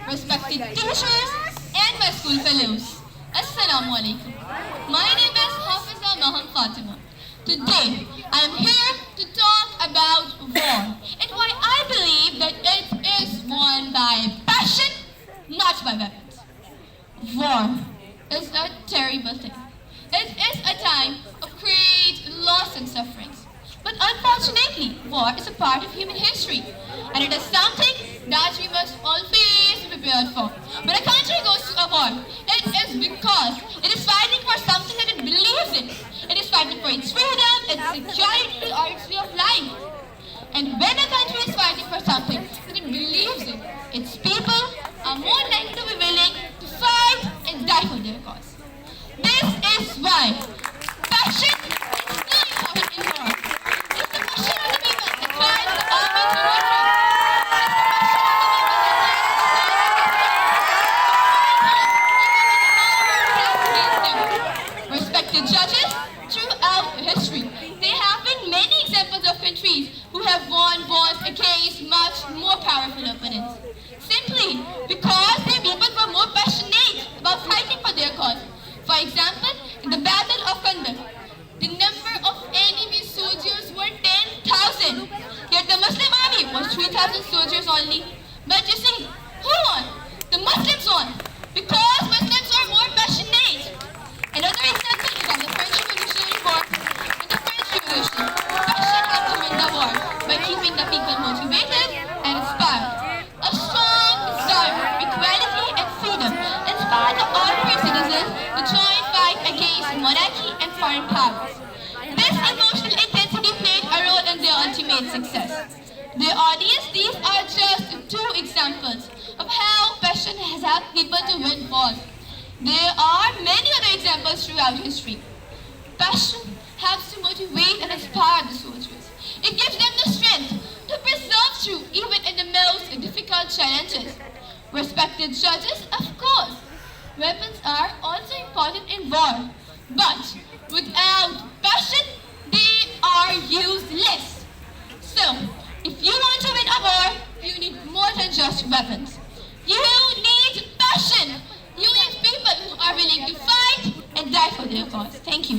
respected teachers, and my school fellows. Assalamu alaikum. My name is Hafiza Maham Fatima. Today, I am here to talk about war and why I believe that it is won by passion, not by weapons. War is a terrible thing. It is a time of great loss and sufferings. But unfortunately, war is a part of human history, and it is something that we must always be prepared for. When a country goes to a war, it is because it is fighting for something that it believes in. It is fighting for its freedom, its security, or its way of life. And when a country is fighting for something that it believes in, its people are more likely to be willing to fight and die for their cause. This is why passion is so important in war. It's the passion of the people that drives the army to victory. Respected judges, throughout history, there have been many examples of countries who have won wars against much more powerful opponents, simply because their people were more passionate about fighting for their cause. For example, in the Battle of Kandahar, the number of enemy soldiers were 10,000, yet the Muslim army was 3,000 soldiers only. But you see, who won? The Muslims won, because Muslims are more passionate. Another example is of the French Revolutionary War. In the French Revolution, passion helped to win the war by keeping the people motivated and inspired. A strong desire for equality and freedom inspired the ordinary citizens to join fight against monarchy and foreign powers. This emotional intensity played a role in their ultimate success. Dear audience, these are just two examples of how passion has helped people to win wars. There are many other examples throughout history. Passion helps to motivate and inspire the soldiers. It gives them the strength to persevere through even in the most difficult challenges. Respected judges, of course, weapons are also important in war, but without passion, they are useless. So, if you want to win a war, you need more than just weapons. You need passion. You need people who are willing to fight and die for their cause. Thank you.